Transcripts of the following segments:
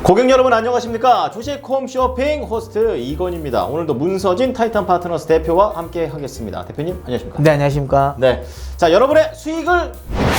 고객 여러분 안녕하십니까? 주식 홈쇼핑 호스트 이건입니다. 오늘도 문서진 타이탄 파트너스 대표와 함께 하겠습니다. 대표님 안녕하십니까? 네, 안녕하십니까? 네, 자 여러분의 수익을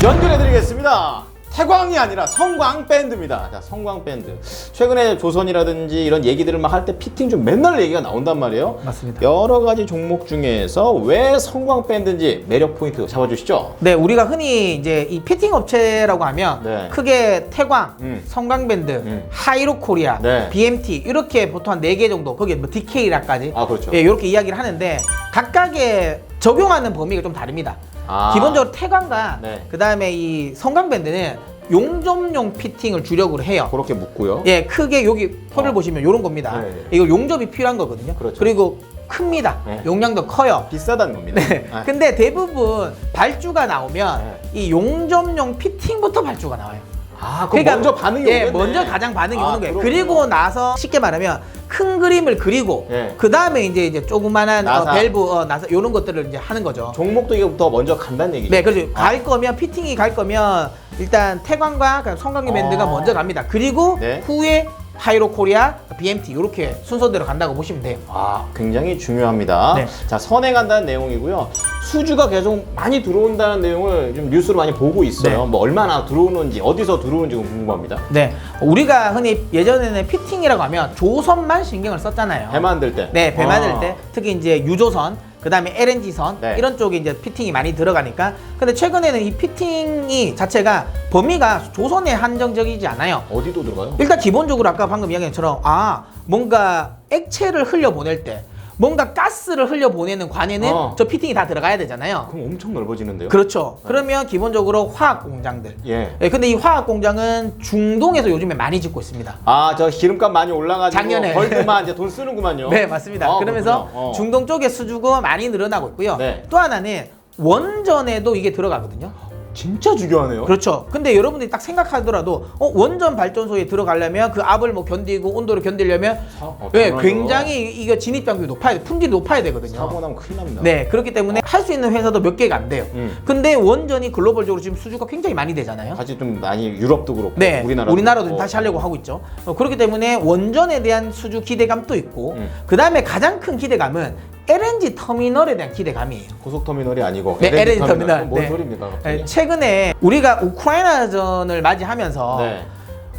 연결해 드리겠습니다. 태광이 아니라 성광밴드입니다. 자, 성광밴드. 최근에 조선이라든지 이런 얘기들을 막 할 때 피팅 좀 맨날 얘기가 나온단 말이에요. 맞습니다. 여러 가지 종목 중에서 왜 성광밴드인지 매력 포인트 잡아주시죠. 네, 우리가 흔히 이제 이 피팅 업체라고 하면 네. 크게 태광, 성광밴드, 하이로코리아, 네. BMT 이렇게 보통 한 4개 정도, 거기에 뭐 DK라까지 아, 그렇죠. 예, 이렇게 이야기를 하는데 각각의 적용하는 범위가 좀 다릅니다. 아. 기본적으로 태광과 네. 그다음에 이 성광밴드는 용접용 피팅을 주력으로 해요. 그렇게 묶고요. 예, 크게 여기 폴을 보시면 이런 겁니다. 네. 이거 용접이 필요한 거거든요. 그렇죠. 그리고 큽니다. 네. 용량도 커요. 비싸다는 겁니다. 네. 아. 근데 대부분 발주가 나오면 네. 이 용접용 피팅부터 발주가 나와요. 아, 그럼 먼저 반응이 예, 오겠네. 먼저 가장 반응이 오는 거예요. 그렇구나. 그리고 나서 쉽게 말하면 큰 그림을 그리고 예. 그 다음에 이제 조그만한 나사. 밸브, 나사 이런 것들을 이제 하는 거죠. 종목도 이게 더 먼저 간다는 얘기죠. 네, 그렇죠. 갈 거면 피팅이 갈 거면 일단 태광과 성광이 밴드가 먼저 갑니다. 그리고 네. 후에 하이로코리아, BMT 이렇게 순서대로 간다고 보시면 돼요. 아, 굉장히 중요합니다. 네. 자, 선행한다는 내용이고요. 수주가 계속 많이 들어온다는 내용을 좀 뉴스로 많이 보고 있어요. 네. 뭐 얼마나 들어오는지, 어디서 들어오는지 궁금합니다. 네, 우리가 흔히 예전에는 피팅이라고 하면 조선만 신경을 썼잖아요. 배 만들 때. 네, 배 만들 아. 때 특히 이제 유조선, 그 다음에 LNG선 네. 이런 쪽에 이제 피팅이 많이 들어가니까. 근데 최근에는 이 피팅이 자체가 범위가 조선에 한정적이지 않아요. 어디도 들어가요? 일단 기본적으로 아까 방금 이야기한 것처럼 뭔가 액체를 흘려보낼 때 뭔가 가스를 흘려보내는 관에는 저 피팅이 다 들어가야 되잖아요. 그럼 엄청 넓어지는데요? 그렇죠. 그러면 기본적으로 화학 공장들. 예. 예, 근데 이 화학 공장은 중동에서 요즘에 많이 짓고 있습니다. 아, 저 기름값 많이 올라가지고 작년에. 벌들만 이제 돈 쓰는구만요. 네, 맞습니다. 그러면서 그렇군요. 중동 쪽에 수주가 많이 늘어나고 있고요. 네. 또 하나는 원전에도 이게 들어가거든요. 진짜 중요하네요. 그렇죠. 근데 여러분들이 딱 생각하더라도 원전 발전소에 들어가려면 그 압을 뭐 견디고 온도를 견디려면 예, 당연하죠. 굉장히 이거 진입 장벽이 높아야 돼. 품질이 높아야 되거든요. 사고 나면 큰일 납니다. 네, 그렇기 때문에 할 수 있는 회사도 몇 개가 안 돼요. 근데 원전이 글로벌적으로 지금 수주가 굉장히 많이 되잖아요. 사실 좀 많이 유럽도 그렇고 네, 우리나라도 우리나라도 그렇고. 다시 하려고 하고 있죠. 그렇기 때문에 원전에 대한 수주 기대감도 있고, 그 다음에 가장 큰 기대감은 LNG 터미널에 대한 기대감이에요. 고속터미널이 아니고 네, LNG 터미널. 그럼 뭔 네. 소리입니까? 갑자기? 네, 최근에 우리가 우크라이나전을 맞이하면서 네.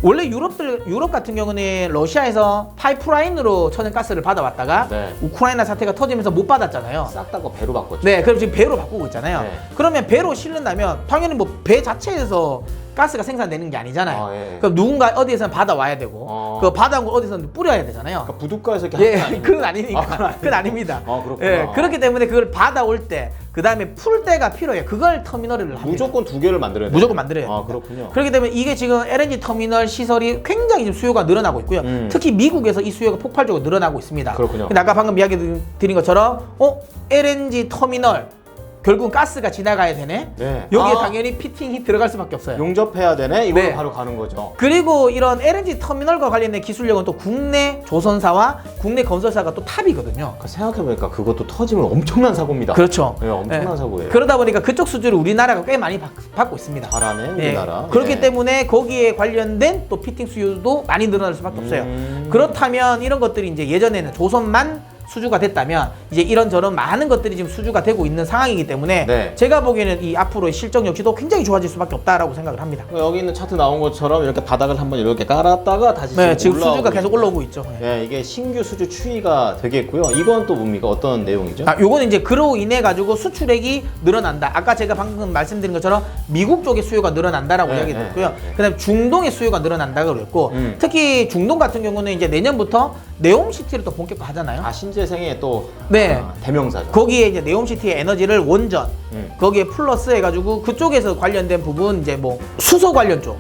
원래 유럽 같은 경우는 러시아에서 파이프라인으로 천연가스를 받아왔다가 네. 우크라이나 사태가 터지면서 못 받았잖아요. 싹 다 배로 바꿨죠. 네, 그럼 지금 배로 바꾸고 있잖아요. 네. 그러면 배로 실른다면 당연히 뭐 배 자체에서 가스가 생산되는 게 아니잖아요. 아, 예. 그럼 누군가 어디에서는 받아와야 되고, 그 받아온 걸 어디서는 뿌려야 되잖아요. 그러니까 부둣가에서 이렇게 하는 거 예, 아니에요? 그건 아니니까. 아, 그건 아닙니다. 아, 그렇구나. 예, 그렇기 때문에 그걸 받아올 때, 그 다음에 풀 때가 필요해요. 그걸 터미널을 합니다. 무조건 두 개를 만들어야 돼요. 무조건 만들어야 돼요. 아, 그렇군요. 그렇기 때문에 이게 지금 LNG 터미널 시설이 굉장히 지금 수요가 늘어나고 있고요. 특히 미국에서 이 수요가 폭발적으로 늘어나고 있습니다. 그렇군요. 근데 아까 방금 이야기 드린 것처럼 LNG 터미널 결국은 가스가 지나가야 되네. 네. 여기에 아. 당연히 피팅이 들어갈 수밖에 없어요. 용접해야 되네. 이걸로 네. 바로 가는 거죠. 그리고 이런 LNG 터미널과 관련된 기술력은 또 국내 조선사와 국내 건설사가 또 탑이거든요. 그러니까 생각해보니까 그것도 터지면 엄청난 사고입니다. 그렇죠. 네, 엄청난 예. 사고예요. 그러다 보니까 그쪽 수주를 우리나라가 꽤 많이 받고 있습니다. 잘하네, 예. 우리나라. 그렇기 예. 때문에 거기에 관련된 또 피팅 수요도 많이 늘어날 수밖에 없어요. 그렇다면 이런 것들이 이제 예전에는 조선만 수주가 됐다면 이제 이런저런 많은 것들이 지금 수주가 되고 있는 상황이기 때문에 네. 제가 보기에는 이 앞으로의 실적 역시도 굉장히 좋아질 수밖에 없다라고 생각을 합니다. 여기 있는 차트 나온 것처럼 이렇게 바닥을 한번 이렇게 깔았다가 다시 네, 지금 올라오고 수주가 계속 있고. 올라오고 있죠. 네. 예, 이게 신규 수주 추이가 되겠고요. 이건 또 뭡니까? 어떤 내용이죠? 요거는 이제 그로 인해 가지고 수출액이 늘어난다. 아까 제가 방금 말씀드린 것처럼 미국 쪽의 수요가 늘어난다라고 네, 이야기 네, 드렸고요. 네. 그다음에 중동의 수요가 늘어난다고 그랬고, 특히 중동 같은 경우는 이제 내년부터 네옴시티를 또 본격화하잖아요. 아, 신재생의 또 네. 대명사죠. 거기에 이제 네옴시티의 에너지를 원전 거기에 플러스 해가지고 그쪽에서 관련된 부분 이제 뭐 수소 관련 쪽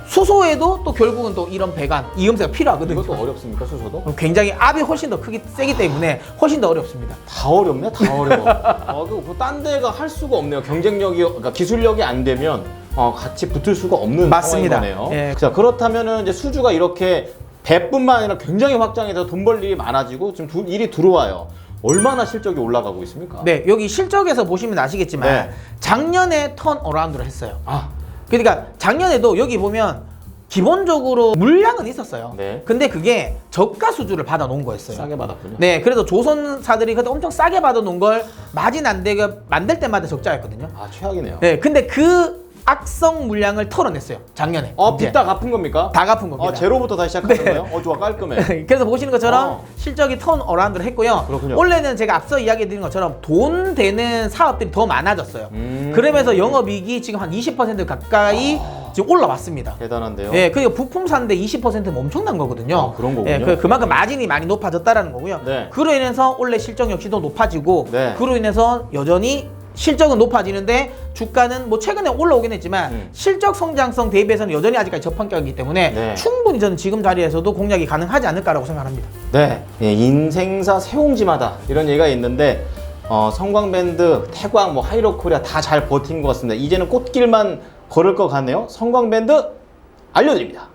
수소에도 또 결국은 또 이런 배관 이음새가 필요하거든요. 이것도 어렵습니까, 수소도? 굉장히 압이 훨씬 더 세기 때문에 훨씬 더 어렵습니다. 다 어렵네, 다 어려워. 딴 데가 할 수가 없네요. 경쟁력이, 그러니까 기술력이 안 되면 같이 붙을 수가 없는 맞습니다. 상황인 거네요. 예. 자, 그렇다면은 이제 수주가 이렇게 배뿐만 아니라 굉장히 확장해서 돈 벌 일이 많아지고 지금 일이 들어와요. 얼마나 실적이 올라가고 있습니까? 네, 여기 실적에서 보시면 아시겠지만 네. 작년에 턴 어라운드를 했어요. 아, 그러니까 작년에도 여기 보면 기본적으로 물량은 있었어요. 네. 근데 그게 저가 수주를 받아 놓은 거였어요. 싸게 받았군요. 네, 그래서 조선사들이 그때 엄청 싸게 받아 놓은 걸 마진 안 되게 만들 때마다 적자였거든요. 아, 최악이네요. 네, 근데 그 악성 물량을 털어냈어요. 작년에. 이제. 빚 다 갚은 겁니까? 다 갚은 겁니다. 제로부터 다시 시작하는 네. 거예요? 좋아, 깔끔해. 그래서 보시는 것처럼 어. 실적이 턴 어라운드를 했고요. 그렇군요. 원래는 제가 앞서 이야기 드린 것처럼 돈 되는 사업들이 더 많아졌어요. 그러면서 영업이익이 지금 한 20% 가까이 지금 올라왔습니다. 대단한데요. 네, 그리고 부품사인데 20%면 엄청난 거거든요. 아, 그런 거군요. 네, 그만큼 마진이 많이 높아졌다라는 거고요. 네. 그로 인해서 원래 실적 역시도 높아지고, 네. 그로 인해서 여전히 실적은 높아지는데 주가는 뭐 최근에 올라오긴 했지만 실적 성장성 대비해서는 여전히 아직까지 저평가이기 때문에 네. 충분히 저는 지금 자리에서도 공략이 가능하지 않을까라고 생각합니다. 네, 예, 인생사 새옹지마다 이런 얘기가 있는데 성광밴드, 태광, 뭐 하이로코리아 다 잘 버틴 것 같습니다. 이제는 꽃길만 걸을 것 같네요. 성광밴드 알려드립니다.